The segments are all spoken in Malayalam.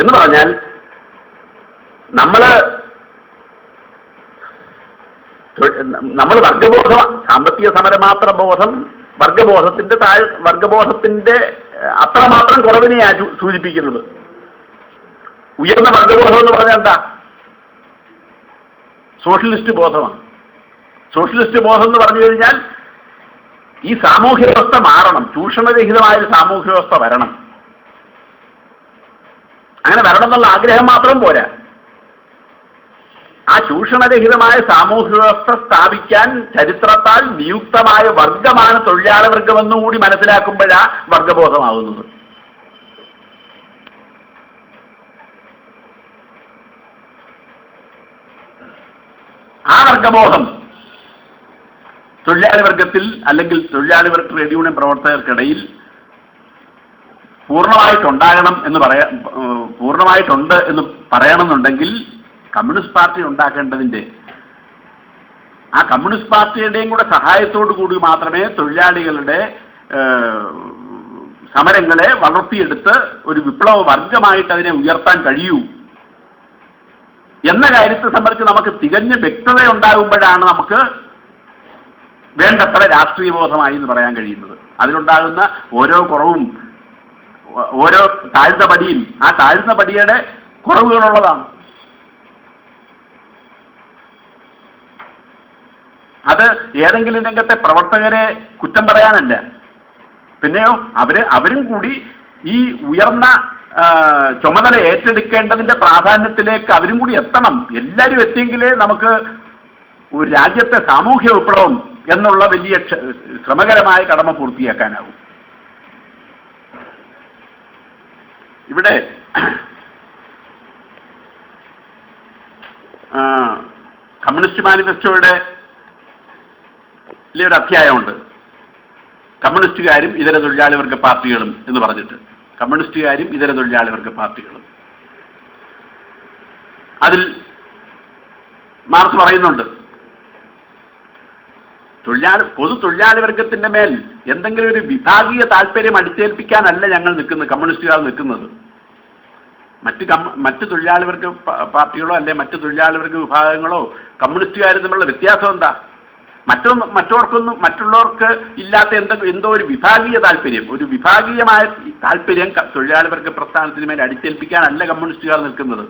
എന്ന് പറഞ്ഞാൽ നമ്മൾ വർഗബോധം, സാമ്പത്തിക സമരമാത്ര ബോധം വർഗബോധത്തിന്റെ അത്രമാത്രം കുറവിനെയാണ് സൂചിപ്പിക്കുന്നത്. ഉയർന്ന വർഗബോധം എന്ന് പറഞ്ഞാൽ എന്താ? സോഷ്യലിസ്റ്റ് ബോധമാണ്. സോഷ്യലിസ്റ്റ് ബോധം എന്ന് പറഞ്ഞു കഴിഞ്ഞാൽ ഈ സാമൂഹ്യ വ്യവസ്ഥ മാറണം, ചൂഷണരഹിതമായൊരു സാമൂഹ്യ വ്യവസ്ഥ വരണം. അങ്ങനെ വരണം എന്നുള്ള ആഗ്രഹം മാത്രം പോരാ, ആ ചൂഷണരഹിതമായ സാമൂഹ്യ വ്യവസ്ഥ സ്ഥാപിക്കാൻ ചരിത്രത്താൽ നിയുക്തമായ വർഗമാണ് തൊഴിലാളി വർഗമെന്നുകൂടി മനസ്സിലാക്കുമ്പോഴാണ് വർഗബോധമാവുന്നത്. ആ വർഗബോധം തൊഴിലാളി വർഗത്തിൽ അല്ലെങ്കിൽ തൊഴിലാളി വർഗ ട്രേഡ് യൂണിയൻ പ്രവർത്തകർക്കിടയിൽ പൂർണ്ണമായിട്ടുണ്ട് എന്ന് പറയണമെന്നുണ്ടെങ്കിൽ കമ്മ്യൂണിസ്റ്റ് പാർട്ടി ഉണ്ടാക്കേണ്ടതിന്റെ ആ കമ്മ്യൂണിസ്റ്റ് പാർട്ടിയുടെയും കൂടെ സഹായത്തോടു കൂടി മാത്രമേ തൊഴിലാളികളുടെ സമരങ്ങളെ വളർത്തിയെടുത്ത് ഒരു വിപ്ലവ വർഗമായിട്ട് അതിനെ ഉയർത്താൻ കഴിയൂ എന്ന കാര്യത്തെ സംബന്ധിച്ച് നമുക്ക് തികഞ്ഞ വ്യക്തത ഉണ്ടാകുമ്പോഴാണ് നമുക്ക് വേണ്ടത്ര രാഷ്ട്രീയ ബോധമായി എന്ന് പറയാൻ കഴിയുന്നത്. അതിലുണ്ടാകുന്ന ഓരോ കുറവും, ഓരോ താഴ്ന്ന പടിയും ആ താഴ്ന്ന പടിയുടെ കുറവുകളുള്ളതാണ്. അത് ഏതെങ്കിലും രംഗത്തെ പ്രവർത്തകരെ കുറ്റം പറയാനല്ല, പിന്നെയോ അവരും കൂടി ഈ ഉയർന്ന ചുമതല ഏറ്റെടുക്കേണ്ടതിന്റെ പ്രാധാന്യത്തിലേക്ക് അവരും കൂടി എത്തണം. എല്ലാവരും എത്തിയെങ്കിലേ നമുക്ക് ഒരു രാജ്യത്തെ സാമൂഹ്യ വിപ്ലവം എന്നുള്ള വലിയ ശ്രമകരമായ കടമ പൂർത്തിയാക്കാനാവും. ഇവിടെ കമ്മ്യൂണിസ്റ്റ് മാനിഫെസ്റ്റോയുടെ ഒരു അധ്യായമുണ്ട്, കമ്മ്യൂണിസ്റ്റുകാരും ഇതര തൊഴിലാളി വർഗ പാർട്ടികളും എന്ന് പറഞ്ഞിട്ട്. കമ്മ്യൂണിസ്റ്റുകാരും ഇതര തൊഴിലാളി വർഗ പാർട്ടികളും. അതിൽ മാർക്സ് പറയുന്നുണ്ട്, പൊതു തൊഴിലാളി വർഗത്തിന്റെ മേൽ എന്തെങ്കിലും ഒരു വിഭാഗീയ താല്പര്യം അടിച്ചേൽപ്പിക്കാനല്ല ഞങ്ങൾ നിൽക്കുന്നത്, കമ്മ്യൂണിസ്റ്റുകാർ നിൽക്കുന്നത്. മറ്റ് തൊഴിലാളി വർഗ പാർട്ടികളോ അല്ലെ മറ്റ് തൊഴിലാളി വർഗ വിഭാഗങ്ങളോ കമ്മ്യൂണിസ്റ്റുകാരും തമ്മിലുള്ള വ്യത്യാസം എന്താ? മറ്റുള്ളവർക്ക് ഇല്ലാത്ത എന്തോ ഒരു വിഭാഗീയ താല്പര്യം, ഒരു വിഭാഗീയമായ താല്പര്യം തൊഴിലാളി വർഗ പ്രസ്ഥാനത്തിന് മേൽ അടിച്ചേൽപ്പിക്കാനല്ല കമ്മ്യൂണിസ്റ്റുകാർ നിൽക്കുന്നത്.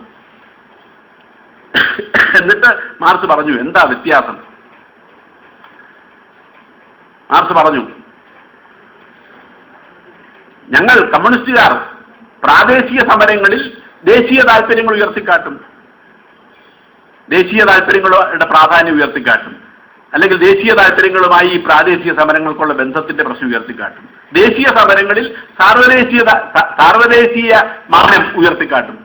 എന്നിട്ട് മാർക്സ് പറഞ്ഞു എന്താ വ്യത്യാസം. മാർക്സ് പറഞ്ഞു, ഞങ്ങൾ കമ്മ്യൂണിസ്റ്റുകാർ പ്രാദേശിക സമരങ്ങളിൽ ദേശീയ താല്പര്യങ്ങൾ ഉയർത്തിക്കാട്ടും, ദേശീയ താല്പര്യങ്ങളുടെ പ്രാധാന്യം ഉയർത്തിക്കാട്ടും, അല്ലെങ്കിൽ ദേശീയ താല്പര്യങ്ങളുമായി ഈ പ്രാദേശിക സമരങ്ങൾക്കുള്ള ബന്ധത്തിന്റെ പ്രശ്നം ഉയർത്തിക്കാട്ടും. ദേശീയ സമരങ്ങളിൽ സാർവദേശീയ മാനം ഉയർത്തിക്കാട്ടും.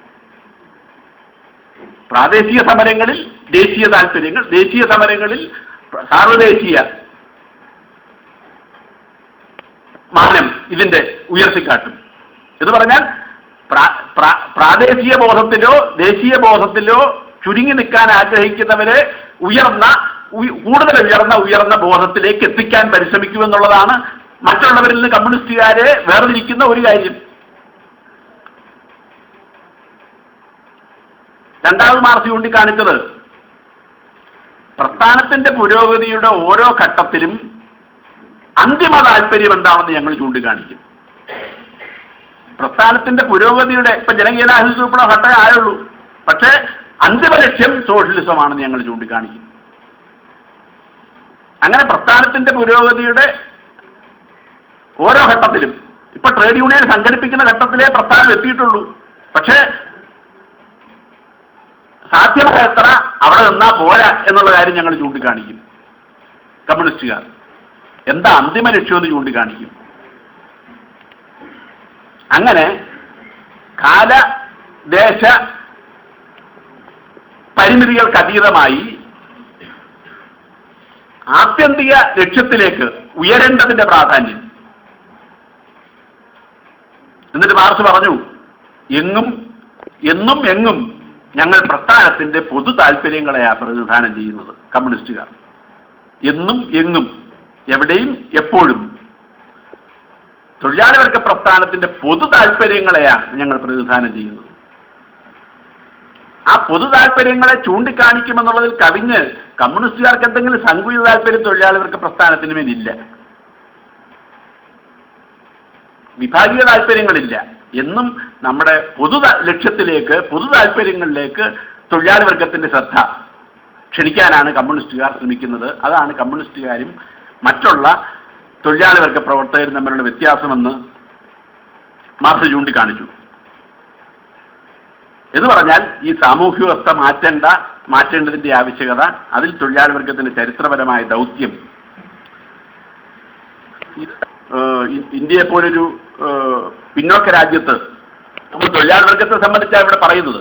പ്രാദേശിക സമരങ്ങളിൽ ദേശീയ താല്പര്യങ്ങൾ, ദേശീയ സമരങ്ങളിൽ സാർവദേശീയ മാനം ഇതിന്റെ ഉയർത്തിക്കാട്ടും. എന്ന് പറഞ്ഞാൽ പ്രാദേശിക ബോധത്തിലോ ദേശീയ ബോധത്തിലോ ചുരുങ്ങി നിൽക്കാൻ ആഗ്രഹിക്കുന്നവരെ കൂടുതൽ ഉയർന്ന ബോധത്തിലേക്ക് എത്തിക്കാൻ പരിശ്രമിക്കുമെന്നുള്ളതാണ് മറ്റുള്ളവരിൽ നിന്ന് കമ്മ്യൂണിസ്റ്റുകാരെ വേർതിരിക്കുന്ന ഒരു കാര്യം. രണ്ടാമത് മാർക്സ് ചൂണ്ടിക്കാണിച്ചത് പ്രസ്ഥാനത്തിന്റെ പുരോഗതിയുടെ ഓരോ ഘട്ടത്തിലും അന്തിമ താല്പര്യം എന്താണെന്ന് ഞങ്ങൾ ചൂണ്ടിക്കാണിക്കും. പ്രസ്ഥാനത്തിന്റെ പുരോഗതിയുടെ ഇപ്പൊ ജനകീയാസൂത്രണ വിപ്ലവം ഘട്ടമേ ആയുള്ളൂ, പക്ഷേ അന്തിമ ലക്ഷ്യം സോഷ്യലിസമാണെന്ന് ഞങ്ങൾ ചൂണ്ടിക്കാണിക്കും. അങ്ങനെ പ്രസ്ഥാനത്തിന്റെ പുരോഗതിയുടെ ഓരോ ഘട്ടത്തിലും, ഇപ്പൊ ട്രേഡ് യൂണിയൻ സംഘടിപ്പിക്കുന്ന ഘട്ടത്തിലേ പ്രസ്ഥാനം എത്തിയിട്ടുള്ളൂ, പക്ഷേ സാധ്യമായ എത്ര അവിടെ നിന്നാ പോരാ എന്നുള്ള കാര്യം ഞങ്ങൾ ചൂണ്ടിക്കാണിക്കും. കമ്മ്യൂണിസ്റ്റുകാർ എന്താ അന്തിമ ലക്ഷ്യമെന്ന് ചൂണ്ടിക്കാണിക്കും. അങ്ങനെ കാലദേശ പരിമിതികൾക്കതീതമായി ആത്യന്തിക ലക്ഷ്യത്തിലേക്ക് ഉയരേണ്ടതിന്റെ പ്രാധാന്യം. എന്നിട്ട് മാർക്സ് പറഞ്ഞു, എന്നും ഞങ്ങൾ പ്രസ്ഥാനത്തിന്റെ പൊതു താല്പര്യങ്ങളെയാണ് പ്രതിനിധാനം ചെയ്യുന്നത് കമ്മ്യൂണിസ്റ്റുകാർ. എന്നും എവിടെയും എപ്പോഴും തൊഴിലാളി വർഗ പ്രസ്ഥാനത്തിന്റെ പൊതു താല്പര്യങ്ങളെയാണ് ഞങ്ങൾ പ്രതിനിധാനം ചെയ്യുന്നത്. ആ പൊതു താല്പര്യങ്ങളെ ചൂണ്ടിക്കാണിക്കുമെന്നുള്ളതിൽ കവിഞ്ഞ് കമ്മ്യൂണിസ്റ്റുകാർക്ക് എന്തെങ്കിലും സങ്കുചിത താല്പര്യം തൊഴിലാളികൾക്ക് പ്രസ്ഥാനത്തിന് മേലില്ല. വിഭാഗീയ താല്പര്യങ്ങളില്ല. എന്നും നമ്മുടെ പൊതു ലക്ഷ്യത്തിലേക്ക്, പൊതു താല്പര്യങ്ങളിലേക്ക് തൊഴിലാളി വർഗത്തിന്റെ ശ്രദ്ധ ക്ഷണിക്കാനാണ് കമ്മ്യൂണിസ്റ്റുകാർ ശ്രമിക്കുന്നത്. അതാണ് കമ്മ്യൂണിസ്റ്റുകാരും മറ്റുള്ള തൊഴിലാളി വർഗ പ്രവർത്തകരും തമ്മിലുള്ള വ്യത്യാസമെന്ന് മാർക്സ് ചൂണ്ടിക്കാണിച്ചു. എന്ന് പറഞ്ഞാൽ ഈ സാമൂഹ്യ വ്യവസ്ഥ മാറ്റേണ്ടതിന്റെ ആവശ്യകത, അതിൽ തൊഴിലാളി വർഗത്തിന്റെ ചരിത്രപരമായ ദൗത്യം, ഇന്ത്യയെ പോലൊരു പിന്നോക്ക രാജ്യത്ത് നമ്മൾ തൊഴിലാളി വർഗത്തെ സംബന്ധിച്ചാണ് ഇവിടെ പറയുന്നത്.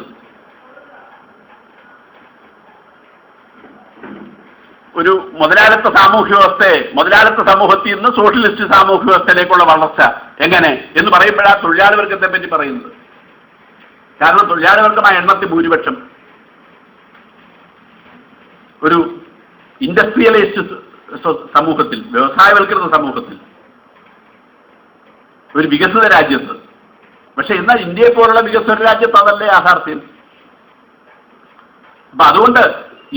ഒരു മുതലാളിത്ത സാമൂഹ്യ വ്യവസ്ഥയെ, മുതലാളിത്ത സമൂഹത്തിൽ നിന്ന് സോഷ്യലിസ്റ്റ് സാമൂഹ്യ വ്യവസ്ഥയിലേക്കുള്ള വളർച്ച എങ്ങനെ എന്ന് പറയുമ്പോഴാണ് തൊഴിലാളി വർഗത്തെ പറ്റി പറയുന്നത്. കാരണം തൊഴിലാളി വർഗമായ എണ്ണത്തിൽ ഭൂരിപക്ഷം ഒരു ഇൻഡസ്ട്രിയലിസ്റ്റ് സമൂഹത്തിൽ, വ്യവസായവൽകൃത സമൂഹത്തിൽ, ഒരു വികസിത രാജ്യത്ത്. പക്ഷെ എന്നാൽ ഇന്ത്യയെ പോലുള്ള വികസിത രാജ്യത്ത് അതല്ലേ യാഥാർത്ഥ്യം. അപ്പൊ അതുകൊണ്ട്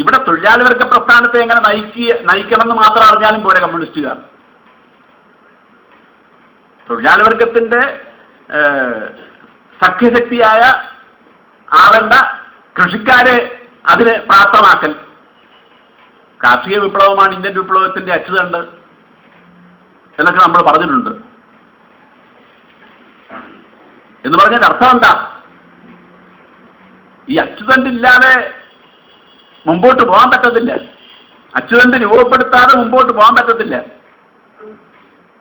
ഇവിടെ തൊഴിലാളി വർഗ പ്രസ്ഥാനത്തെ എങ്ങനെ നയിക്കണമെന്ന് മാത്രം അറിഞ്ഞാലും പോരെ കമ്മ്യൂണിസ്റ്റുകാർ. തൊഴിലാളി വർഗത്തിന്റെ സഖ്യശക്തിയായ ആവേണ്ട കൃഷിക്കാരെ അതിന് പ്രാപ്തമാക്കൽ. കാർഷിക വിപ്ലവമാണ് ഇന്ത്യൻ വിപ്ലവത്തിന്റെ അച്ചുതണ്ട് എന്നൊക്കെ നമ്മൾ പറഞ്ഞിട്ടുണ്ട്. എന്ന് പറഞ്ഞാൽ അർത്ഥം എന്താ? ഈ അച്ചുതണ്ടില്ലാതെ മുമ്പോട്ട് പോകാൻ പറ്റത്തില്ല. അച്ചുതണ്ട് രൂപപ്പെടുത്താതെ മുമ്പോട്ട് പോകാൻ പറ്റത്തില്ല.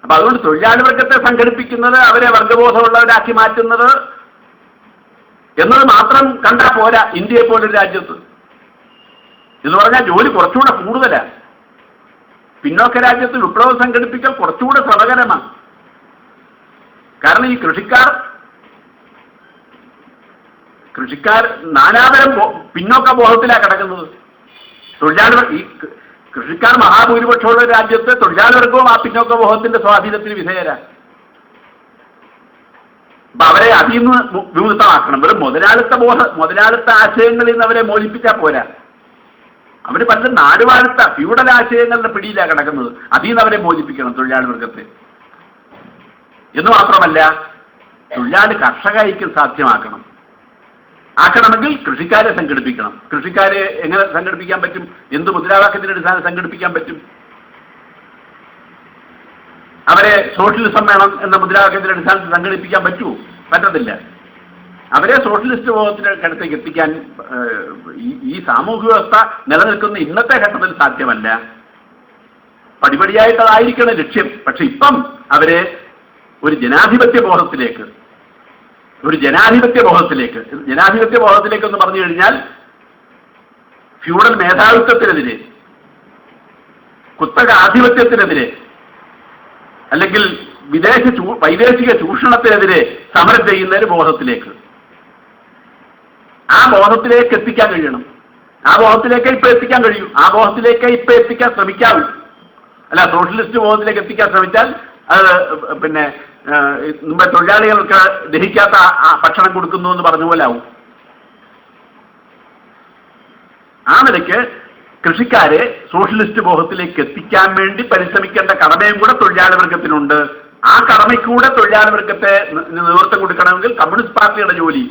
അപ്പൊ അതുകൊണ്ട് തൊഴിലാളി വർഗത്തെ സംഘടിപ്പിക്കുന്നത്, അവരെ വർഗബോധമുള്ളവരാക്കി മാറ്റുന്നത് എന്നത് മാത്രം കണ്ടാൽ പോരാ ഇന്ത്യയെ പോലൊരു രാജ്യത്ത്. എന്ന് പറഞ്ഞാൽ ജോലി കുറച്ചുകൂടെ കൂടുതലാണ്. പിന്നോക്ക രാജ്യത്ത് വിപ്ലവം സംഘടിപ്പിക്കൽ കുറച്ചുകൂടെ ശ്രമകരമാണ്. കാരണം ഈ കൃഷിക്കാർ നാനാതരം പിന്നോക്ക ബോധത്തിലാണ് കിടക്കുന്നത്. ഈ കൃഷിക്കാർ മഹാഭൂരിപക്ഷമുള്ള രാജ്യത്ത് തൊഴിലാളി വർഗവും ആ പിന്നോക്ക ബോധത്തിന്റെ സ്വാധീനത്തിന് വിധേയരാണ്. അപ്പൊ അവരെ അതിൽ നിന്ന് വിമുക്തമാക്കണം. വെറും മുതലാളിത്ത ആശയങ്ങളിൽ നിന്ന് അവരെ മോചിപ്പിച്ചാൽ പോരാ. അവർ പലരും നാടുവാഴ്ത്ത ഫ്യൂഡൽ ആശയങ്ങളുടെ പിടിയിലാണ് കിടക്കുന്നത്. അതിൽ നിന്ന് അവരെ മോചിപ്പിക്കണം തൊഴിലാളി വർഗത്തെ. എന്ന് മാത്രമല്ല, തൊഴിലാളി കർഷക ഐക്യം ആക്കണമെങ്കിൽ കൃഷിക്കാരെ സംഘടിപ്പിക്കണം. കൃഷിക്കാരെ എങ്ങനെ സംഘടിപ്പിക്കാൻ പറ്റും? എന്ത് മുദ്രാവാക്യത്തിന്റെ അടിസ്ഥാനം സംഘടിപ്പിക്കാൻ പറ്റും? അവരെ സോഷ്യലിസം വേണം എന്ന മുദ്രാവാക്യത്തിന്റെ അടിസ്ഥാനത്തിൽ സംഘടിപ്പിക്കാൻ പറ്റുമോ? പറ്റത്തില്ല. അവരെ സോഷ്യലിസ്റ്റ് ബോധത്തിന്റെ അടുത്തേക്ക് എത്തിക്കാൻ ഈ സാമൂഹ്യ വ്യവസ്ഥ നിലനിൽക്കുന്ന ഇന്നത്തെ ഘട്ടത്തിൽ സാധ്യമല്ല. പടിപടിയായിട്ടതായിരിക്കണം ലക്ഷ്യം. പക്ഷെ ഇപ്പം അവരെ ഒരു ജനാധിപത്യ ബോധത്തിലേക്ക് എന്ന് പറഞ്ഞു കഴിഞ്ഞാൽ ഫ്യൂഡൽ മേധാവിത്വത്തിനെതിരെ, കുത്തക ആധിപത്യത്തിനെതിരെ, അല്ലെങ്കിൽ വൈദേശിക ചൂഷണത്തിനെതിരെ സമരം ചെയ്യുന്ന ഒരു ബോധത്തിലേക്ക്, ആ ബോധത്തിലേക്ക് എത്തിക്കാൻ കഴിയണം. ആ ബോധത്തിലേക്ക് ഇപ്പൊ എത്തിക്കാൻ കഴിയും. ആ ബോധത്തിലേക്ക് ഇപ്പൊ എത്തിക്കാൻ ശ്രമിക്കാവൂ. അല്ല, സോഷ്യലിസ്റ്റ് ബോധത്തിലേക്ക് എത്തിക്കാൻ ശ്രമിച്ചാൽ അത് പിന്നെ മുമ്പ് തൊഴിലാളികൾക്ക് ദഹിക്കാത്ത ഭക്ഷണം കൊടുക്കുന്നു എന്ന് പറഞ്ഞ പോലെ ആവും. ആ നിലയ്ക്ക് കൃഷിക്കാരെ സോഷ്യലിസ്റ്റ് ബോധത്തിലേക്ക് എത്തിക്കാൻ വേണ്ടി പരിശ്രമിക്കേണ്ട കടമയും കൂടെ തൊഴിലാളി വർഗത്തിനുണ്ട്. ആ കടമയ്ക്കൂടെ തൊഴിലാളി വർഗത്തെ നേതൃത്വം കൊടുക്കണമെങ്കിൽ കമ്മ്യൂണിസ്റ്റ് പാർട്ടിയുടെ ജോലി,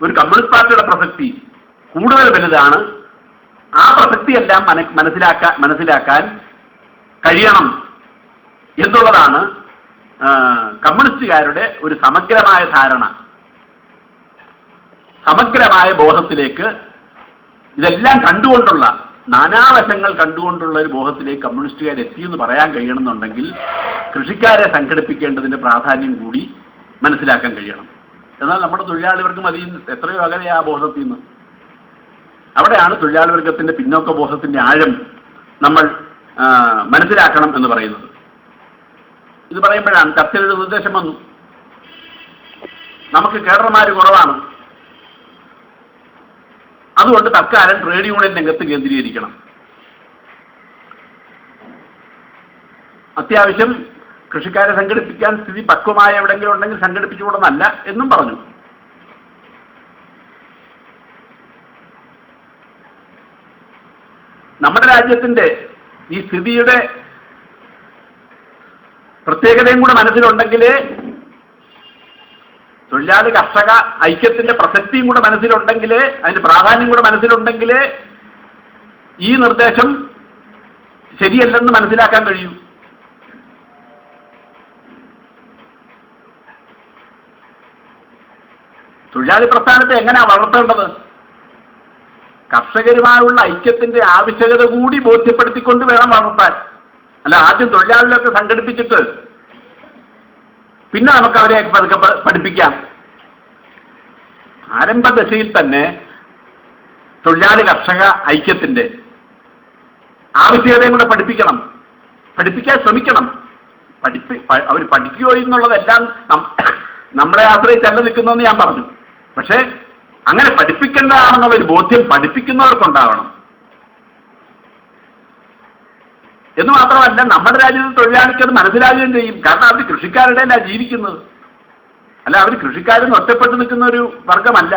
ഒരു കമ്മ്യൂണിസ്റ്റ് പാർട്ടിയുടെ പ്രസക്തി കൂടുതൽ വലുതാണ്. ആ പ്രസക്തിയെല്ലാം മനസ്സിലാക്കാൻ കഴിയണം എന്നുള്ളതാണ് കമ്മ്യൂണിസ്റ്റുകാരുടെ ഒരു സമഗ്രമായ ധാരണ. സമഗ്രമായ ബോധത്തിലേക്ക്, ഇതെല്ലാം കണ്ടുകൊണ്ടുള്ള, നാനാവശങ്ങൾ കണ്ടുകൊണ്ടുള്ള ഒരു ബോധത്തിലേക്ക് കമ്മ്യൂണിസ്റ്റുകാർ എത്തിയെന്ന് പറയാൻ കഴിയണമെന്നുണ്ടെങ്കിൽ കൃഷിക്കാരെ സംഘടിപ്പിക്കേണ്ടതിന്റെ പ്രാധാന്യം കൂടി മനസ്സിലാക്കാൻ കഴിയണം. എന്നാൽ നമ്മുടെ തൊഴിലാളി വർഗം അതിൽ എത്രയോ അകലെ ആ ബോധത്തിൽ നിന്ന്. അവിടെയാണ് തൊഴിലാളി വർഗത്തിന്റെ പിന്നോക്ക ബോധത്തിന്റെ ആഴം നമ്മൾ മനസ്സിലാക്കണം എന്ന് പറയുന്നത്. ഇത് പറയുമ്പോഴാണ് ചർച്ചയുടെ നിർദ്ദേശം വന്നു. നമുക്ക് കേഡർമാർ കുറവാണ്, അതുകൊണ്ട് തൽക്കാലം ട്രേഡ് യൂണിയൻ രംഗത്ത് കേന്ദ്രീകരിക്കണം. അത്യാവശ്യം കൃഷിക്കാരെ സംഘടിപ്പിക്കാൻ സ്ഥിതി പക്വമായ എവിടെയെങ്കിലും ഉണ്ടെങ്കിൽ സംഘടിപ്പിച്ചുകൂടുന്നല്ല എന്നും പറഞ്ഞു. രാജ്യത്തിന്റെ ഈ സ്ഥിതിയുടെ പ്രത്യേകതയും കൂടെ മനസ്സിലുണ്ടെങ്കിലേ, തൊഴിലാളി കർഷക ഐക്യത്തിന്റെ പ്രസക്തിയും കൂടെ മനസ്സിലുണ്ടെങ്കിലേ, അതിന്റെ പ്രാധാന്യം കൂടെ മനസ്സിലുണ്ടെങ്കിലേ ഈ നിർദ്ദേശം ശരിയല്ലെന്ന് മനസ്സിലാക്കാൻ കഴിയും. തൊഴിലാളി പ്രസ്ഥാനത്തെ എങ്ങനെയാ വളർത്തേണ്ടത്? കർഷകരുമായുള്ള ഐക്യത്തിന്റെ ആവശ്യകത കൂടി ബോധ്യപ്പെടുത്തിക്കൊണ്ട് വേണം വളർത്താൻ. അല്ല ആദ്യം തൊഴിലാളികളൊക്കെ സംഘടിപ്പിച്ചിട്ട് പിന്നെ നമുക്ക് അവരെ പതുക്കെ പഠിപ്പിക്കാം. ആരംഭദശയിൽ തന്നെ തൊഴിലാളി കർഷക ഐക്യത്തിന്റെ ആവശ്യകതയും കൂടെ പഠിപ്പിക്കാൻ ശ്രമിക്കണം. അവർ പഠിക്കുകയോ എന്നുള്ളതെല്ലാം നമ്മളെ ആശ്രയിച്ചല്ല നിൽക്കുന്നതെന്ന് ഞാൻ പറഞ്ഞു. പക്ഷേ അങ്ങനെ പഠിപ്പിക്കേണ്ടതാണെന്നുള്ള ഒരു ബോധ്യം പഠിപ്പിക്കുന്നവർക്കുണ്ടാവണം. എന്ന് മാത്രമല്ല, നമ്മുടെ രാജ്യത്ത് തൊഴിലാളിക്ക് അത് മനസ്സിലാകുകയും ചെയ്യും. കാരണം അവർ കൃഷിക്കാരുടെ അല്ല ജീവിക്കുന്നത്. അല്ല, അവർ കൃഷിക്കാരിൽ നിന്ന് ഒറ്റപ്പെട്ട് നിൽക്കുന്ന ഒരു വർഗമല്ല.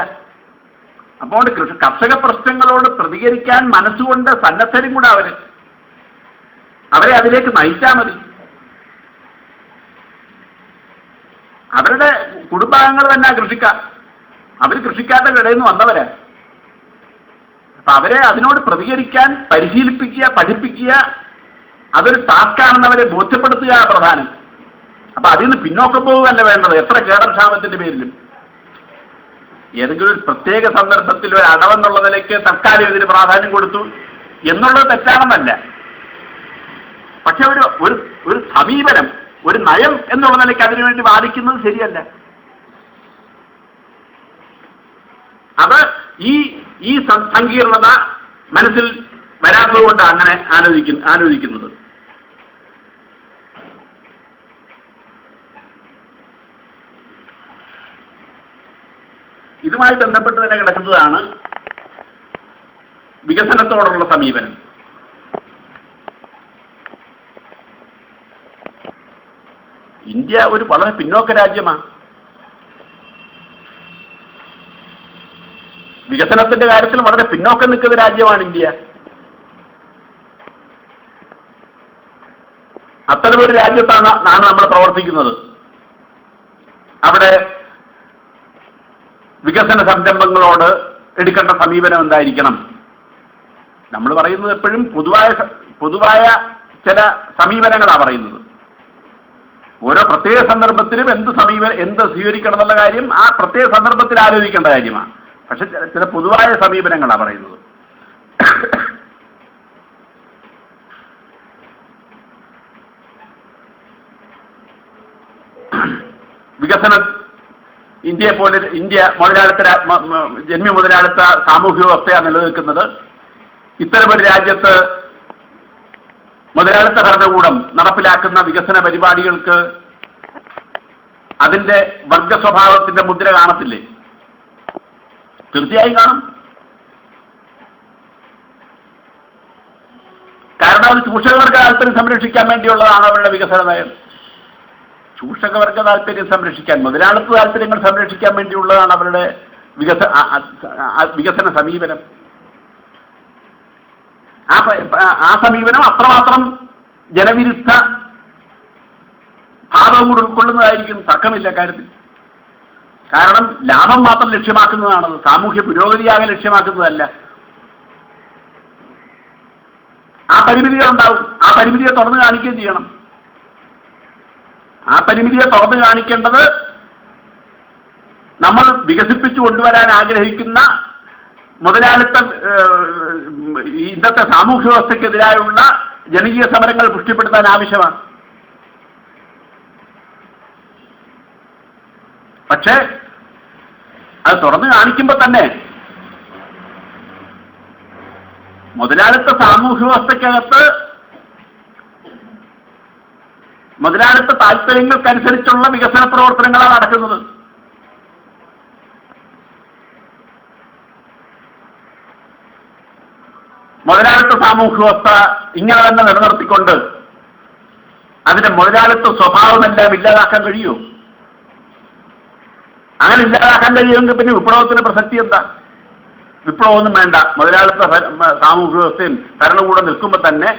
അപ്പോൾ കർഷക പ്രശ്നങ്ങളോട് പ്രതികരിക്കാൻ മനസ്സുകൊണ്ട് സന്നദ്ധരും കൂടെ അവരെ അതിലേക്ക് നയിച്ചാൽ മതി. അവരുടെ കുടുംബാംഗങ്ങൾ തന്നെ കൃഷിക്കാർ. അവർ കൃഷിക്കാരുടെ ഇടയിൽ നിന്ന് വന്നവരാ. അപ്പൊ അവരെ അതിനോട് പ്രതികരിക്കാൻ പരിശീലിപ്പിക്കുക, പഠിപ്പിക്കുക, അതൊരു ടാസ്കാണെന്ന് അവരെ ബോധ്യപ്പെടുത്തുക പ്രധാനം. അപ്പൊ അതിൽ നിന്ന് പിന്നോക്കം പോവുകയല്ല വേണ്ടത്. എത്ര കേടക്ഷാമത്തിന്റെ പേരിലും ഏതെങ്കിലും ഒരു പ്രത്യേക സന്ദർഭത്തിൽ ഒരു അടവെന്നുള്ള നിലയ്ക്ക് തൽക്കാലം ഇതിന് പ്രാധാന്യം കൊടുത്തു എന്നുള്ളത് തെറ്റാണെന്നല്ല. പക്ഷെ ഒരു സമീപനം, ഒരു നയം എന്നുള്ള നിലയ്ക്ക് അതിനുവേണ്ടി വാദിക്കുന്നത് ശരിയല്ല. അത് ഈ സങ്കീർണത മനസ്സിൽ വരാത്തതുകൊണ്ട് അങ്ങനെ ആലോചിക്കുന്നത്. ഇതുമായി ബന്ധപ്പെട്ട് തന്നെ കിടക്കുന്നതാണ് വികസനത്തോടുള്ള സമീപനം. ഇന്ത്യ ഒരു വളരെ പിന്നോക്ക രാജ്യമാണ്. വികസനത്തിന്റെ കാര്യത്തിൽ വളരെ പിന്നോക്കം നിൽക്കുന്ന രാജ്യമാണ് ഇന്ത്യ. അത്തരമൊരു രാജ്യത്താണ് നമ്മൾ പ്രവർത്തിക്കുന്നത്. അവിടെ വികസന സംരംഭങ്ങളോട് എടുക്കേണ്ട സമീപനം എന്തായിരിക്കണം? നമ്മൾ പറയുന്നത് എപ്പോഴും പൊതുവായ ചില സമീപനങ്ങളാണ് പറയുന്നത്. ഓരോ പ്രത്യേക സന്ദർഭത്തിലും എന്ത് സ്വീകരിക്കണം എന്നുള്ള കാര്യം ആ പ്രത്യേക സന്ദർഭത്തിൽ ആലോചിക്കേണ്ട കാര്യമാണ്. പക്ഷെ ചില പൊതുവായ സമീപനങ്ങളാണ് പറയുന്നത്. വികസനം ഇന്ത്യ ജന്മി മുതലാളിത്ത സാമൂഹിക വ്യവസ്ഥയാണ് നിലനിൽക്കുന്നത്. ഇത്തരമൊരു രാജ്യത്ത് മുതലാളിത്ത ഭരണകൂടം നടപ്പിലാക്കുന്ന വികസന പരിപാടികൾക്ക് അതിന്റെ വർഗ സ്വഭാവത്തിന്റെ മുദ്ര കാണത്തില്ലേ? തീർച്ചയായും കാണും. കാരണം അത് ചൂഷകവർഗ താല്പര്യം സംരക്ഷിക്കാൻ വേണ്ടിയുള്ളതാണ് അവരുടെ വികസന നയം. ചൂഷകവർഗ താല്പര്യം സംരക്ഷിക്കാൻ, മുതലാളിത്ത താല്പര്യങ്ങൾ സംരക്ഷിക്കാൻ വേണ്ടിയുള്ളതാണ് അവരുടെ വികസന സമീപനം. ആ സമീപനം അത്രമാത്രം ജനവിരുദ്ധ ഭാവം കൂടെ ഉൾക്കൊള്ളുന്നതായിരിക്കും, തർക്കമില്ല കാര്യത്തിൽ. കാരണം ലാഭം മാത്രം ലക്ഷ്യമാക്കുന്നതാണത്, സാമൂഹ്യ പുരോഗതിയാകെ ലക്ഷ്യമാക്കുന്നതല്ല. ആ പരിമിതികളുണ്ടാവും. ആ പരിമിതിയെ തുറന്നു കാണിക്കുകയും ചെയ്യണം. ആ പരിമിതിയെ തുറന്നു കാണിക്കേണ്ടത് നമ്മൾ വികസിപ്പിച്ചു കൊണ്ടുവരാൻ ആഗ്രഹിക്കുന്ന മുതലാളിത്ത ഇന്നത്തെ സാമൂഹ്യ വ്യവസ്ഥയ്ക്കെതിരായുള്ള ജനകീയ സമരങ്ങൾ പുഷ്ടിപ്പെടുത്താൻ ആവശ്യമാണ്. പക്ഷേ അത് തുറന്നു കാണിക്കുമ്പോൾ തന്നെ മുതലാളിത്ത സാമൂഹ്യ വ്യവസ്ഥയ്ക്കകത്ത് മുതലാളിത്ത താല്പര്യങ്ങൾക്കനുസരിച്ചുള്ള വികസന പ്രവർത്തനങ്ങളാണ് നടക്കുന്നത്. മുതലാളിത്ത സാമൂഹ്യ വ്യവസ്ഥ ഇങ്ങനെ തന്നെ നിലനിർത്തിക്കൊണ്ട് അതിന്റെ മുതലാളിത്ത സ്വഭാവമെല്ലാം ഇല്ലാതാക്കാൻ കഴിയുമോ? അങ്ങനെ ഇല്ലാതാക്കാൻ കഴിയുമെങ്കിൽ പിന്നെ വിപ്ലവത്തിന് പ്രസക്തി എന്താ? വിപ്ലവമൊന്നും വേണ്ട, മുതലാളിത്ത സാമൂഹ്യ വ്യവസ്ഥയും ഭരണകൂടം നിൽക്കുമ്പോൾ തന്നെ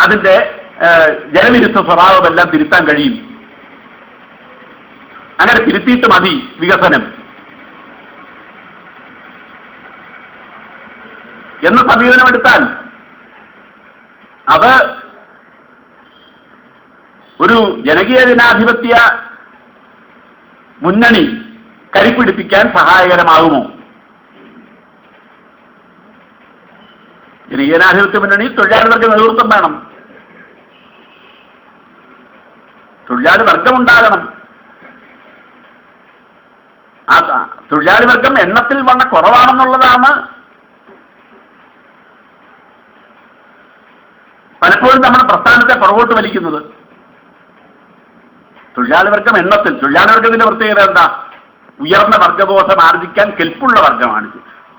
അതിന്റെ ജനവിരുദ്ധ സ്വഭാവമെല്ലാം തിരുത്താൻ കഴിയും, അങ്ങനെ തിരുത്തിയിട്ട് മതി വികസനം എന്ന് സമീപനമെടുത്താൽ അത് ഒരു ജനകീയ ജനാധിപത്യ മുന്നണി കരിപ്പിടിപ്പിക്കാൻ സഹായകരമാകുമോ? ജനകീയ ജനാധിപത്യ മുന്നണി തൊഴിലാളികൾക്ക് നേതൃത്വം വേണം, തൊഴിലാളി വർഗമുണ്ടാകണം. ആ തൊഴിലാളി വർഗം എണ്ണത്തിൽ വളരെ കുറവാണെന്നുള്ളതാണ് പലപ്പോഴും നമ്മുടെ പ്രസ്ഥാനത്തെ പുറകോട്ട് വലിക്കുന്നത്. തൊഴിലാളി വർഗം എണ്ണത്തിൽ, തൊഴിലാളി വർഗത്തിന്റെ പ്രത്യേകത എന്താ? ഉയർന്ന വർഗബോധം ആർജിക്കാൻ കെൽപ്പുള്ള വർഗമാണ്,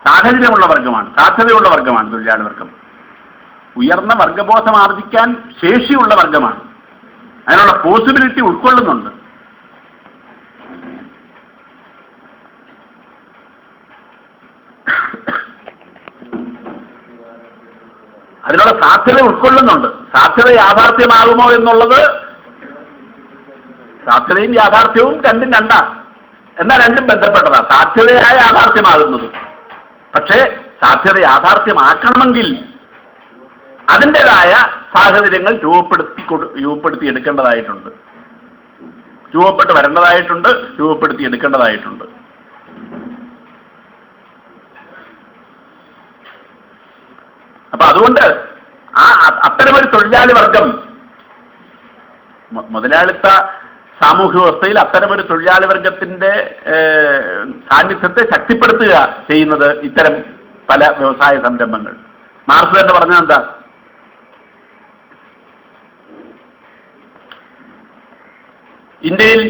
സാഹചര്യമുള്ള വർഗമാണ്, സാധ്യതയുള്ള വർഗമാണ് തൊഴിലാളി വർഗം. ഉയർന്ന വർഗബോധം ആർജിക്കാൻ ശേഷിയുള്ള വർഗമാണ്, അതിനുള്ള പോസിബിലിറ്റി ഉൾക്കൊള്ളുന്നുണ്ട്. അതിനുള്ള സാധ്യത ഉൾക്കൊള്ളുന്നുണ്ട്. സാധ്യത യാഥാർത്ഥ്യമാകുമോ എന്നുള്ളത്, സാധ്യതയും യാഥാർത്ഥ്യവും രണ്ടും രണ്ടാ, എന്നാൽ രണ്ടും ബന്ധപ്പെട്ടതാ. സാധ്യതയായ യാഥാർത്ഥ്യമാകുന്നത്, പക്ഷേ സാധ്യത യാഥാർത്ഥ്യമാക്കണമെങ്കിൽ അതിൻ്റെതായ സാഹചര്യങ്ങൾ രൂപപ്പെടുത്തിയെടുക്കേണ്ടതായിട്ടുണ്ട്, രൂപപ്പെട്ട് വരേണ്ടതായിട്ടുണ്ട്, രൂപപ്പെടുത്തിയെടുക്കേണ്ടതായിട്ടുണ്ട്. അപ്പൊ അതുകൊണ്ട് അത്തരമൊരു തൊഴിലാളി വർഗം മുതലാളിത്ത സാമൂഹ്യ വ്യവസ്ഥയിൽ അത്തരമൊരു തൊഴിലാളി വർഗത്തിന്റെ സാന്നിധ്യത്തെ ശക്തിപ്പെടുത്തുക ചെയ്യുന്നത് ഇത്തരം പല വ്യവസായ സംരംഭങ്ങൾ. മാർക്സ് തന്നെ പറഞ്ഞത് എന്താ? ഇന്ത്യയിൽ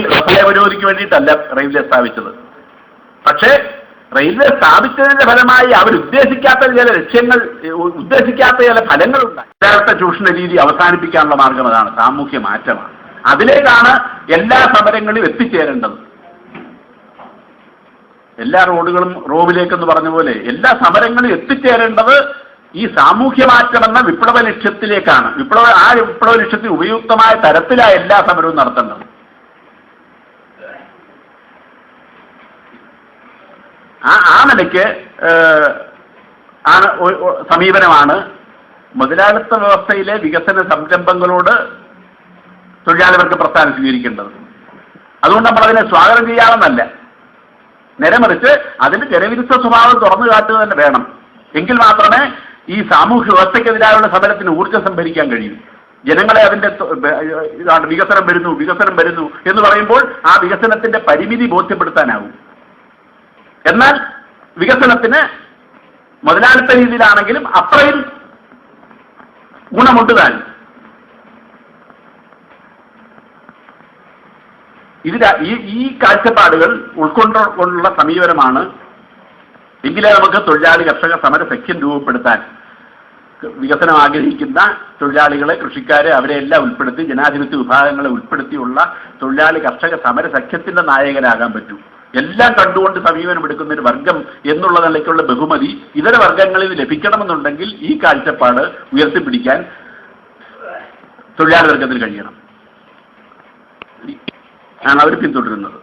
വ്യവസായ പുരോഗതിക്ക് വേണ്ടിയിട്ടല്ല റെയിൽവേ സ്ഥാപിച്ചത്, പക്ഷേ റെയിൽവേ സ്ഥാപിച്ചതിന്റെ ഫലമായി അവരുദ്ദേശിക്കാത്ത ചില ലക്ഷ്യങ്ങൾ, ഉദ്ദേശിക്കാത്ത ചില ഫലങ്ങളുണ്ടായി. യഥാർത്ഥ ചൂഷണ രീതി അവസാനിപ്പിക്കാനുള്ള മാർഗം അതാണ്, സാമൂഹ്യ മാറ്റമാണ്. അതിലേക്കാണ് എല്ലാ സമരങ്ങളും എത്തിച്ചേരേണ്ടത്. എല്ലാ റോഡുകളും റോഡിലേക്കെന്ന് പറഞ്ഞ പോലെ എല്ലാ സമരങ്ങളും എത്തിച്ചേരേണ്ടത് ഈ സാമൂഹ്യ മാറ്റം എന്ന വിപ്ലവ ലക്ഷ്യത്തിലേക്കാണ്. ആ വിപ്ലവ ലക്ഷ്യത്തിന് ഉപയുക്തമായ തരത്തിലാണ് എല്ലാ സമരവും നടത്തേണ്ടത്. ആ നിലയ്ക്ക് സമീപനമാണ് മുതലാളിത്ത വ്യവസ്ഥയിലെ വികസന സംരംഭങ്ങളോട് തൊഴിലാളികൾക്ക് പ്രസ്ഥാനം സ്വീകരിക്കേണ്ടത്. അതുകൊണ്ട് നമ്മൾ അതിനെ സ്വാഗതം ചെയ്യാമെന്നല്ല, നേരെ മറിച്ച് അതിന്റെ ജനവിരുദ്ധ സ്വഭാവം തുറന്നു കാട്ടുക തന്നെ വേണം. എങ്കിൽ മാത്രമേ ഈ സാമൂഹ്യ വ്യവസ്ഥയ്ക്കെതിരായുള്ള സമരത്തിന് ഊർജ്ജം സംഭരിക്കാൻ കഴിയും. ജനങ്ങളെ അതിന്റെ വികസനം വരുന്നു എന്ന് പറയുമ്പോൾ ആ വികസനത്തിന്റെ പരിമിതി ബോധ്യപ്പെടുത്താനാവും. എന്നാൽ വികസനത്തിന് മുതലാളിത്ത രീതിയിലാണെങ്കിലും അത്രയും ഗുണമുണ്ട് താൻ. ഈ കാഴ്ചപ്പാടുകൾ ഉൾക്കൊണ്ടുള്ള സമീപനമാണ് എങ്കിലേ നമുക്ക് തൊഴിലാളി കർഷക സമര സഖ്യം രൂപപ്പെടുത്താൻ, വികസനം ആഗ്രഹിക്കുന്ന തൊഴിലാളികളെ, കൃഷിക്കാരെ, അവരെല്ലാം ഉൾപ്പെടുത്തി, ജനാധിപത്യ വിഭാഗങ്ങളെ ഉൾപ്പെടുത്തിയുള്ള തൊഴിലാളി കർഷക സമര സഖ്യത്തിന്റെ നായകനാകാൻ പറ്റൂ. എല്ലാം കണ്ടുകൊണ്ട് സമീപനമെടുക്കുന്ന ഒരു വർഗം എന്നുള്ള നിലയ്ക്കുള്ള ബഹുമതി ഇതര വർഗങ്ങളിൽ ലഭിക്കണമെന്നുണ്ടെങ്കിൽ ഈ കാഴ്ചപ്പാട് ഉയർത്തിപ്പിടിക്കാൻ തൊഴിലാളി വർഗത്തിന് കഴിയണം. ആണ് അവർ പിന്തുടരുന്നത്.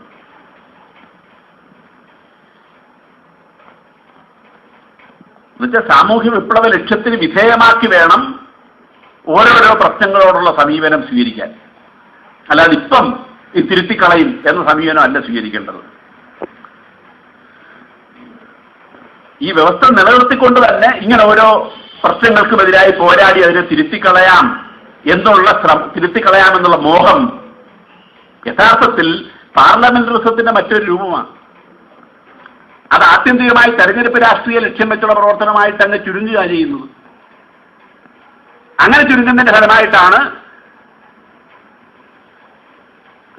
എന്നുവെച്ചാൽ സാമൂഹ്യ വിപ്ലവ ലക്ഷ്യത്തിന് വിധേയമാക്കി വേണം ഓരോരോ പ്രശ്നങ്ങളോടുള്ള സമീപനം സ്വീകരിക്കാൻ. അല്ലാതെ ഇപ്പം ഈ തിരുത്തിക്കളയും എന്ന സമീപനം അല്ല സ്വീകരിക്കേണ്ടത്. ഈ വ്യവസ്ഥ നിലനിർത്തിക്കൊണ്ട് തന്നെ ഇങ്ങനെ ഓരോ പ്രശ്നങ്ങൾക്കുമെതിരായി പോരാടി അതിനെ തിരുത്തിക്കളയാമെന്നുള്ള മോഹം യഥാർത്ഥത്തിൽ പാർലമെന്ററിസത്തിന്റെ മറ്റൊരു രൂപമാണ്. അത് ആത്യന്തികമായി തെരഞ്ഞെടുപ്പ് രാഷ്ട്രീയ ലക്ഷ്യം വെച്ചുള്ള പ്രവർത്തനമായിട്ട് അങ്ങ് ചുരുങ്ങുക ചെയ്യുന്നത്. അങ്ങനെ ചുരുങ്ങുന്നതിന്റെ ഫലമായിട്ടാണ്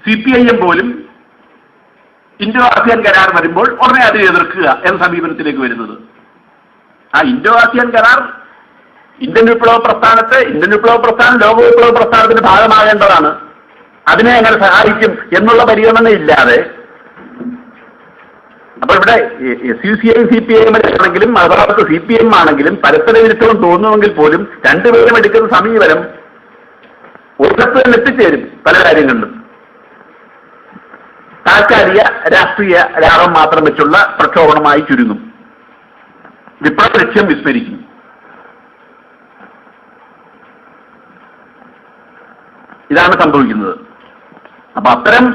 CPIM പോലും ഇൻഡോ ആസിയാൻ കരാർ വരുമ്പോൾ ഉടനെ അത് എതിർക്കുക എന്ന സമീപനത്തിലേക്ക് വരുന്നത്. ആ ഇൻഡോ ആസിയാൻ കരാർ ഇന്ത്യൻ വിപ്ലവ പ്രസ്ഥാനം ലോക വിപ്ലവ പ്രസ്ഥാനത്തിന്റെ ഭാഗമാകേണ്ടതാണ്. അതിനെ എങ്ങനെ സഹായിക്കും എന്നുള്ള പരിഗണനയില്ലാതെ അപ്പൊ ഇവിടെ SUCI CPIM ആണെങ്കിലും മറുഭാഗത്ത് CPM ആണെങ്കിലും പരസ്പര വിരുദ്ധവും തോന്നുമെങ്കിൽ പോലും രണ്ടുപേരും എടുക്കുന്ന സമീപനം ഒരിടത്ത് തന്നെ എത്തിച്ചേരും പല കാര്യങ്ങളിലും. താൽക്കാലിക രാഷ്ട്രീയ ലാഭം മാത്രം വെച്ചുള്ള പ്രക്ഷോഭണമായി ചുരുങ്ങും, വിപ്ലവ ലക്ഷ്യം വിസ്മരിക്കും. ഇതാണ് സംഭവിക്കുന്നത്. അപ്പൊ അത്തരം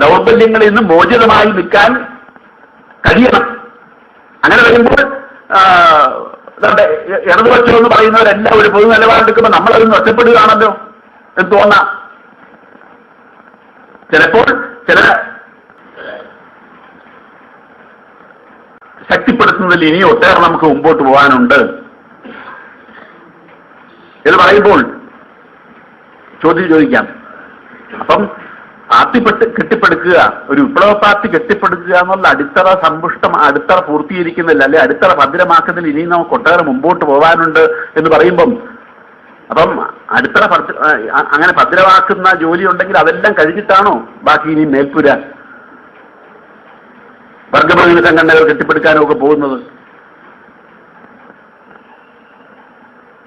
ദൗർബല്യങ്ങളിൽ നിന്ന് മോചിതമായി നിൽക്കാൻ കഴിയണം. അങ്ങനെ വരുമ്പോൾ ഇടതുപക്ഷം എന്ന് പറയുന്നവരെല്ലാം ഒരു പൊതു നിലപാടെടുക്കുമ്പോൾ നമ്മളതൊന്ന് ഒറ്റപ്പെടുകയാണല്ലോ എന്ന് തോന്നാം. ചിലപ്പോൾ ചില ശക്തിപ്പെടുത്തുന്നതിൽ ഇനി ഒട്ടേറെ നമുക്ക് മുമ്പോട്ട് പോകാനുണ്ട് എന്ന് പറയുമ്പോൾ ചോദ്യം ചോദിക്കാം. അപ്പം പാർട്ടി കെട്ടിപ്പടുക്കുക, ഒരു വിപ്ലവ പാർട്ടി കെട്ടിപ്പടുക്കുക എന്നുള്ള അടിത്തറ പൂർത്തീകരിക്കുന്നില്ല, അല്ലെ അടിത്തറ ഭദ്രമാക്കുന്നതിൽ ഇനിയും നമുക്ക് ഒട്ടേറെ മുമ്പോട്ട് പോകാനുണ്ട് എന്ന് പറയുമ്പം അപ്പം അടിത്തറ അങ്ങനെ ഭദ്രമാക്കുന്ന ജോലി ഉണ്ടെങ്കിൽ അതെല്ലാം കഴിഞ്ഞിട്ടാണോ ബാക്കി ഇനി മേൽപ്പുര വർഗപ്രതിനിധി സംഘടനകൾ കെട്ടിപ്പടുക്കാനോ ഒക്കെ പോകുന്നത്?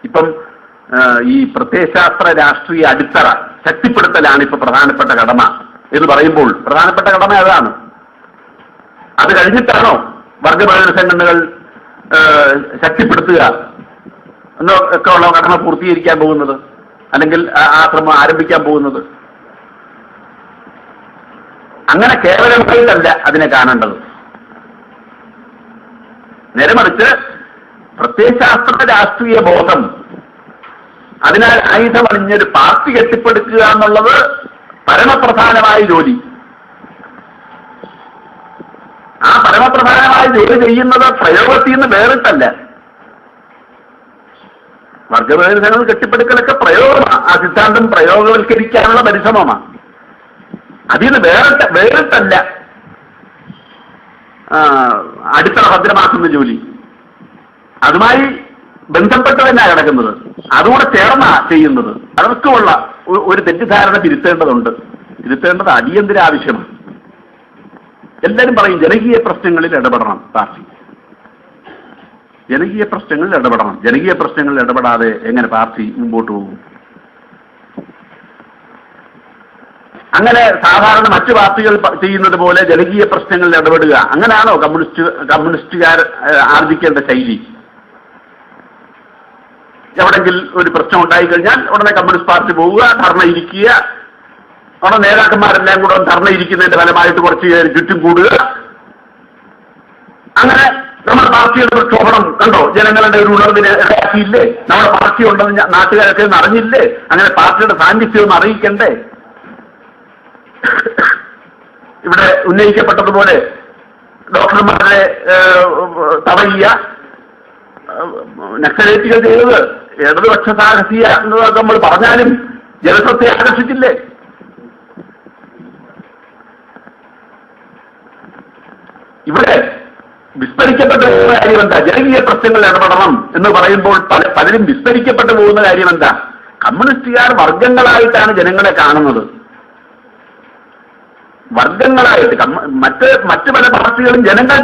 ഇപ്പം ഈ പ്രത്യയശാസ്ത്ര രാഷ്ട്രീയ അടിത്തറ ശക്തിപ്പെടുത്തലാണ് ഇപ്പൊ പ്രധാനപ്പെട്ട കടമ എന്ന് പറയുമ്പോൾ പ്രധാനപ്പെട്ട കടമ അതാണ്. അത് കഴിഞ്ഞിട്ടാണോ വർഗപ്രതിനിധി സംഘടനകൾ ശക്തിപ്പെടുത്തുക എന്നൊക്കെ ഉള്ള കടമ പൂർത്തീകരിക്കാൻ പോകുന്നത്, അല്ലെങ്കിൽ ആ ശ്രമം ആരംഭിക്കാൻ പോകുന്നത്? അങ്ങനെ കേവലമായിട്ടല്ല അതിനെ കാണേണ്ടത്. നേരെ മറിച്ച് പ്രത്യയശാസ്ത്ര രാഷ്ട്രീയ ബോധം, അതിനാൽ ആയുധമണിഞ്ഞൊരു പാർട്ടി കെട്ടിപ്പടുക്കുക എന്നുള്ളത് പരമപ്രധാനമായ ജോലി. ആ പരമപ്രധാനമായ ജോലി ചെയ്യുന്നത് പ്രയോഗത്തിൽ നിന്ന് വേറിട്ടല്ല. വർഗപ്രതിനിധികൾ കെട്ടിപ്പടുക്കലൊക്കെ പ്രയോഗമാണ്, ആ സിദ്ധാന്തം പ്രയോഗവൽക്കരിക്കാനുള്ള പരിശ്രമമാണ്. അതിൽ നിന്ന് വേറിട്ടല്ല അടിത്തറ ഭദ്രമാക്കുന്ന ജോലി. അതുമായി ബന്ധപ്പെട്ട് തന്നെയാണ് കിടക്കുന്നത്, അതുകൂടെ ചേർന്നാ ചെയ്യുന്നത്. അവർക്കുമുള്ള ഒരു തെറ്റിദ്ധാരണ തിരുത്തേണ്ടത് അടിയന്തര ആവശ്യമാണ്. എല്ലാവരും പറയും ജനകീയ പ്രശ്നങ്ങളിൽ ഇടപെടണം പാർട്ടി, ജനകീയ പ്രശ്നങ്ങളിൽ ഇടപെടണം. ജനകീയ പ്രശ്നങ്ങളിൽ ഇടപെടാതെ എങ്ങനെ പാർട്ടി മുമ്പോട്ട് പോകും? അങ്ങനെ സാധാരണ മറ്റു പാർട്ടികൾ ചെയ്യുന്നത് പോലെ ജനകീയ പ്രശ്നങ്ങളിൽ ഇടപെടുക, അങ്ങനെയാണോ കമ്മ്യൂണിസ്റ്റുകാർ ആർജിക്കേണ്ട ശൈലി? എവിടെങ്കിൽ ഒരു പ്രശ്നം ഉണ്ടായിക്കഴിഞ്ഞാൽ ഉടനെ കമ്മ്യൂണിസ്റ്റ് പാർട്ടി പോവുക, ധർണ ഇരിക്കുക, അവിടെ നേതാക്കന്മാരെല്ലാം കൂടെ ധർണ ഇരിക്കുന്നതിന്റെ ഫലമായിട്ട് കുറച്ച് ചുറ്റും കൂടുക. അങ്ങനെ നമ്മുടെ പാർട്ടിയുടെ പ്രക്ഷോഭണം കണ്ടോ, ജനങ്ങളുടെ ഒരു ഉണർവിനെ ഇടയാക്കിയില്ലേ? നമ്മുടെ പാർട്ടി ഉണ്ടെന്ന് നാട്ടുകാരൊക്കെ അറിഞ്ഞില്ലേ? അങ്ങനെ പാർട്ടിയുടെ സാന്നിധ്യം അറിയിക്കണ്ടേ? ഇവിടെ ഉന്നയിക്കപ്പെട്ടതുപോലെ ഡോക്ടർമാരെ തടയുക, നക്സലേറ്റുകൾ ചെയ്തത് ഇടതുപക്ഷ സാഹസിക എന്നതൊക്കെ നമ്മൾ പറഞ്ഞാലും ജനശ്രദ്ധയെ ആകർഷിച്ചില്ലേ? ഇവിടെ വിസ്മരിക്കപ്പെട്ടു പോകുന്ന കാര്യം എന്താ? ജനകീയ പ്രശ്നങ്ങളിൽ ഇടപെടണം എന്ന് പറയുമ്പോൾ പലരും വിസ്മരിക്കപ്പെട്ടു പോകുന്ന കാര്യം എന്താ? കമ്മ്യൂണിസ്റ്റുകാർ വർഗങ്ങളായിട്ടാണ് ജനങ്ങളെ കാണുന്നത്. വർഗങ്ങളായിട്ട് മറ്റ് പല പാർട്ടികളും ജനങ്ങൾ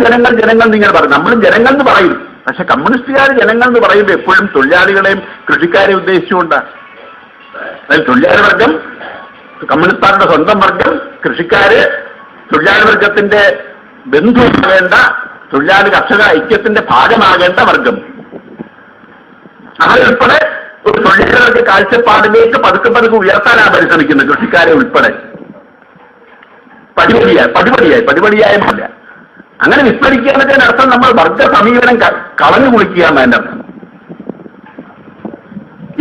നിങ്ങൾ പറയും, നമ്മളും ജനങ്ങൾ എന്ന് പറയും. പക്ഷെ കമ്മ്യൂണിസ്റ്റുകാർ ജനങ്ങൾ എന്ന് പറയുമ്പോൾ എപ്പോഴും തൊഴിലാളികളെയും കൃഷിക്കാരെയും ഉദ്ദേശിച്ചുകൊണ്ടാണ്. അതായത് തൊഴിലാളി വർഗം, കമ്മ്യൂണിസ്റ്റ് പാർട്ടിയുടെ സ്വന്തം വർഗം, കൃഷിക്കാര്, തൊഴിലാളി വർഗത്തിന്റെ ബന്ധുവാകേണ്ട, തൊഴിലാളി കർഷക ഐക്യത്തിന്റെ ഭാഗമാകേണ്ട വർഗം, അതുൾപ്പെടെ ഒരു തൊഴിലാളി വർഗ കാഴ്ചപ്പാടിലേക്ക് പതുക്കെ ഉയർത്താനാണ് പരിശ്രമിക്കുന്നത്, കൃഷിക്കാരെ ഉൾപ്പെടെ. പടിപടിയായല്ല. അങ്ങനെ വിസ്മരിക്കാനൊക്കെ അർത്ഥം നമ്മൾ വർഗ സമീപനം കളഞ്ഞു കുളിക്കുക എന്നതിന്റെ അർത്ഥം.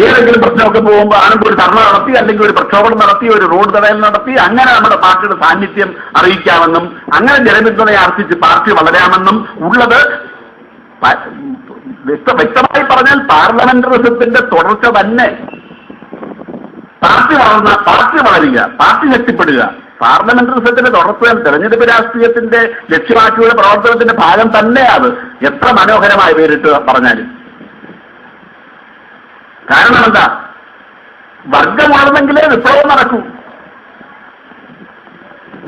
ഏതെങ്കിലും പ്രശ്നമൊക്കെ പോകുമ്പോൾ ആണെങ്കിൽ ഒരു ധർണ നടത്തി, അല്ലെങ്കിൽ ഒരു പ്രക്ഷോഭം നടത്തി, ഒരു റോഡ് തടയൽ നടത്തി, അങ്ങനെ നമ്മുടെ പാർട്ടിയുടെ സാന്നിധ്യം അറിയിക്കാമെന്നും അങ്ങനെ ജനപിന്തുണയെ ആർജിച്ച് പാർട്ടി വളരാമെന്നും ഉള്ളത് വ്യക്തമായി പറഞ്ഞാൽ പാർലമെന്ററിസത്തിന്റെ തുടർച്ച തന്നെ. പാർട്ടി വളരുക, പാർട്ടി ശക്തിപ്പെടുക, പാർലമെന്ററിസത്തിന്റെ തുടർച്ച തെരഞ്ഞെടുപ്പ് രാഷ്ട്രീയത്തിന്റെ ലക്ഷ്യമാക്കിയുള്ള പ്രവർത്തനത്തിന്റെ ഭാഗം തന്നെയാണ്, എത്ര മനോഹരമായി പേരിട്ട് പറഞ്ഞാലും. കാരണം എന്താ? വർഗം വളർന്നെങ്കിലേ വിപ്ലവം നടക്കൂ.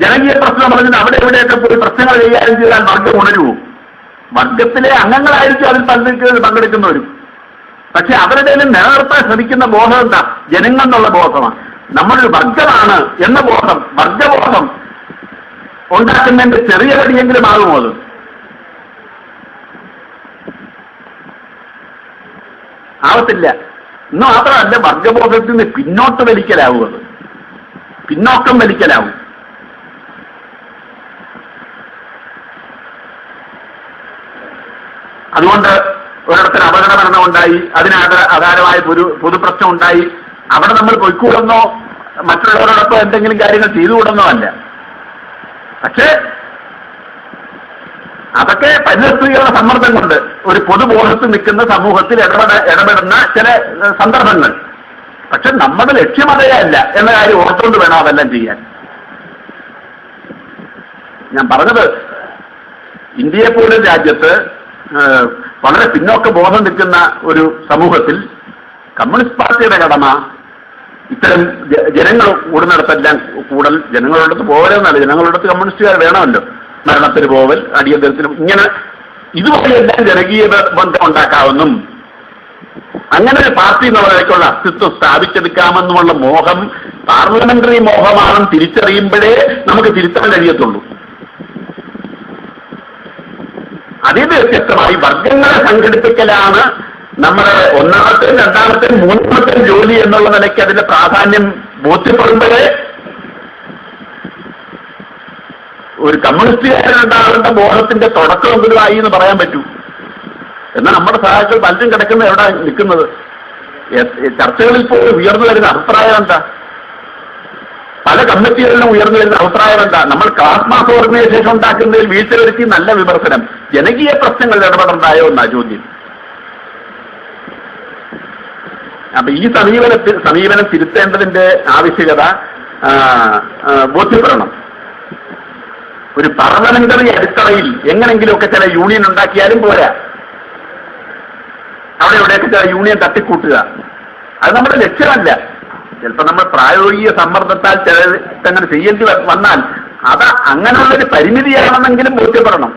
ജനകീയ പ്രശ്നം പറഞ്ഞിട്ട് അവിടെ എവിടെയൊക്കെ പോയി പ്രശ്നങ്ങൾ കൈകാര്യം ചെയ്താൽ വർഗം ഉണരുവോ? വർഗത്തിലെ അംഗങ്ങളായിരിക്കും അതിൽ പങ്കെടുക്കുന്നവരും. പക്ഷെ അവരുടെ നിലനിർത്താൻ ശ്രമിക്കുന്ന ബോധം എന്താ? ജനങ്ങൾ എന്നുള്ള ബോധമാണ്. നമ്മളൊരു വർഗമാണ് എന്ന ബോധം, വർഗബോധം ഉണ്ടാക്കുന്നതിന്റെ ചെറിയ പടിയെങ്കിലും ആകുമോ അത്? ആവത്തില്ല. ഇന്ന് മാത്രമല്ല, വർഗബോധത്തിൽ നിന്ന് പിന്നോട്ട് വലിക്കലാവും, അത് പിന്നോക്കം വലിക്കലാവും. അതുകൊണ്ട് ഒരിടത്തിന് അപകട മരണം ഉണ്ടായി, ആധാരമായ പൊതുപ്രശ്നം ഉണ്ടായി, അവിടെ നമ്മൾ പൊയ്ക്കൂടുന്നോ മറ്റുള്ളവരോടൊപ്പം എന്തെങ്കിലും കാര്യങ്ങൾ ചെയ്തുകൂടുന്നോ അല്ല. പക്ഷേ അതൊക്കെ പരിസ്ഥിതികളുടെ സമ്മർദ്ദം കൊണ്ട് ഒരു പൊതുബോധത്തിൽ നിൽക്കുന്ന സമൂഹത്തിൽ ഇടപെടുന്ന ചില സന്ദർഭങ്ങൾ. പക്ഷെ നമ്മുടെ ലക്ഷ്യം അതേയല്ല എന്ന കാര്യം ഓർത്തുകൊണ്ട് വേണം അതെല്ലാം ചെയ്യാൻ. ഞാൻ പറഞ്ഞത്, ഇന്ത്യയെ പോലും രാജ്യത്ത് വളരെ പിന്നോക്ക ബോധം നിൽക്കുന്ന ഒരു സമൂഹത്തിൽ കമ്മ്യൂണിസ്റ്റ് പാർട്ടിയുടെ കടമ ഇത്തരം ജനങ്ങൾ കൂടുന്നിടത്തെല്ലാം കൂടൽ, ജനങ്ങളോടത്ത് പോകലെന്നല്ല, ജനങ്ങളോടത്ത് കമ്മ്യൂണിസ്റ്റുകാർ വേണമല്ലോ, മരണത്തിന് പോവൽ, അടിയന്തരത്തിനും, ഇങ്ങനെ ഇതുപോലെയെല്ലാം ജനകീയ ബന്ധം ഉണ്ടാക്കാമെന്നും അങ്ങനെ ഒരു പാർട്ടി എന്നുള്ളതിലേക്കുള്ള അസ്തിത്വം സ്ഥാപിച്ചെടുക്കാമെന്നുമുള്ള മോഹം പാർലമെന്ററി മോഹമാണെന്ന് തിരിച്ചറിയുമ്പോഴേ നമുക്ക് തിരുത്താൻ കഴിയത്തുള്ളൂ. അതിന് വ്യത്യസ്തമായി വർഗങ്ങളെ സംഘടിപ്പിക്കലാണ് നമ്മുടെ ഒന്നാമത്തെയും രണ്ടാമത്തെയും മൂന്നാമത്തെയും ജോലി എന്നുള്ള നിലയ്ക്ക് അതിന്റെ പ്രാധാന്യം ബോധ്യപ്പെടുമ്പോഴേ ഒരു കമ്മ്യൂണിസ്റ്റുകാരുണ്ടാകേണ്ട ബോധത്തിന്റെ തുടക്കമെങ്കിലുമായി എന്ന് പറയാൻ പറ്റൂ. എന്നാൽ നമ്മുടെ സഹാക്കൾ പലരും കിടക്കുന്ന എവിടെ നിൽക്കുന്നത്? ചർച്ചകളിൽ പോലും ഉയർന്നു വരുന്ന അഭിപ്രായം എന്താ? പല കമ്മിറ്റികളിലും ഉയർന്നു വരുന്ന അഭിപ്രായം എന്താ? നമ്മൾ ക്ലാസ് മാസ് ഓർഗനൈസേഷൻ ഉണ്ടാക്കുന്നതിൽ വീഴ്ച വരുത്തി നല്ല വിമർശനം, ജനകീയ പ്രശ്നങ്ങളിൽ ഇടപെടണ്ടായോ എന്നാ ചോദ്യം. അപ്പൊ ഈ സമീപനം തിരുത്തേണ്ടതിന്റെ ആവശ്യകത ബോധ്യപ്പെടണം. ഒരു പാർലമെന്ററി അടിത്തറയിൽ എങ്ങനെങ്കിലുമൊക്കെ ചില യൂണിയൻ ഉണ്ടാക്കിയാലും പോരാ, അവിടെ എവിടെയൊക്കെ ചില യൂണിയൻ തട്ടിക്കൂട്ടുക, അത് നമ്മുടെ ലക്ഷ്യമല്ല. ചിലപ്പോൾ നമ്മൾ പ്രായോഗിക സമ്മർദ്ദത്താൽ ചിലങ്ങനെ ചെയ്യേണ്ടി വന്നാൽ അത് അങ്ങനെയുള്ളൊരു പരിമിതിയാണെന്നെങ്കിലും ബോധ്യപ്പെടണം.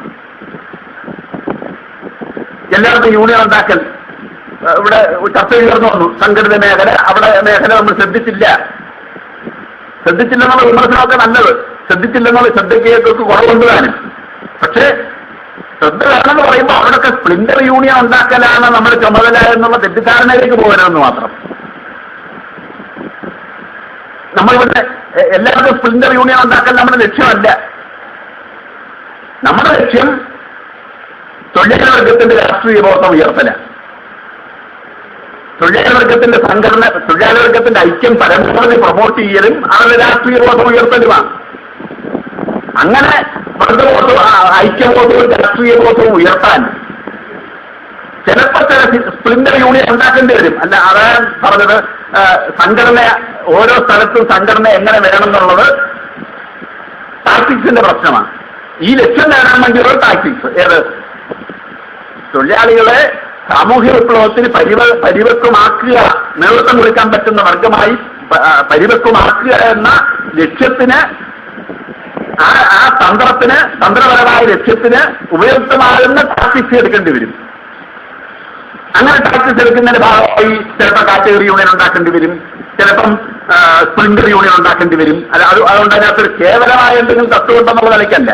എല്ലാവർക്കും യൂണിയൻ ഉണ്ടാക്കൽ ഇവിടെ ചർച്ച ഉയർന്നു വന്നു. സംഘടിത മേഖല, അവിടെ മേഖല നമ്മൾ ശ്രദ്ധിച്ചില്ലെന്നുള്ള വിമർശനമൊക്കെ നല്ലത്, ശ്രദ്ധിച്ചില്ലെന്നുള്ള ശ്രദ്ധയ്ക്ക് കുറവുണ്ട് താനും. പക്ഷേ ശ്രദ്ധ വേണമെന്ന് പറയുമ്പോൾ അവിടെയൊക്കെ സ്പ്ലിന്റർ യൂണിയൻ ഉണ്ടാക്കലാണ് നമ്മുടെ ചുമതല എന്നുള്ള തെറ്റിദ്ധാരണയിലേക്ക് പോകരുതെന്ന് മാത്രം. നമ്മളിവിടെ എല്ലാവർക്കും സ്പ്ലിന്റർ യൂണിയൻ ഉണ്ടാക്കൽ നമ്മുടെ ലക്ഷ്യമല്ല. നമ്മുടെ ലക്ഷ്യം തൊഴിലാളി വർഗത്തിന്റെ രാഷ്ട്രീയ ബോധം ഉയർത്തലാണ്. തൊഴിലാളി വർഗത്തിന്റെ സംഘടന, തൊഴിലാളി വർഗത്തിന്റെ ഐക്യം പരമാവധി പ്രൊമോട്ട് ചെയ്യലും അവരുടെ രാഷ്ട്രീയ ബോധം ഉയർത്തലുമാണ്. അങ്ങനെ വർഗബോധവും ഐക്യബോധവും രാഷ്ട്രീയ ബോധവും ഉയർത്താൻ ചിലപ്പോൾ ചില സ്പ്ലിന്റർ യൂണിയൻ ഉണ്ടാക്കേണ്ടി വരും. അല്ല, അതാണ് പറഞ്ഞത്, സംഘടന ഓരോ സ്ഥലത്തും സംഘടന എങ്ങനെ വേണമെന്നുള്ളത് ടാക്ടിക്സിന്റെ പ്രശ്നമാണ്. ഈ ലക്ഷ്യം നേടണമെങ്കിൽ ഒരു ടാക്ടിക്സ് ഏത്? തൊഴിലാളികളെ സാമൂഹ്യ വിപ്ലവത്തിന് പരിപക്വമാക്കുക, നേതൃത്വം കൊടുക്കാൻ പറ്റുന്ന വർഗമായി പരിപക്വമാക്കുക എന്ന ലക്ഷ്യത്തിന്, ആ തന്ത്രപരമായ ലക്ഷ്യത്തിന് ഉപയുക്തമാകുന്ന ടാക്ടിക്സ് എടുക്കേണ്ടി വരും. അങ്ങനെ ടാക്ടിക്സ് എടുക്കുന്നതിന്റെ ഭാഗമായി ചിലപ്പോൾ കാറ്റഗറി യൂണിയൻ ഉണ്ടാക്കേണ്ടി വരും, ചിലപ്പം സ്പ്ലിന്റർ യൂണിയൻ ഉണ്ടാക്കേണ്ടി വരും. അതുകൊണ്ട് അതിനകത്തൊരു കേവലമായ എന്തെങ്കിലും തത്വമുണ്ടെന്നുള്ള നിലയ്ക്കല്ല.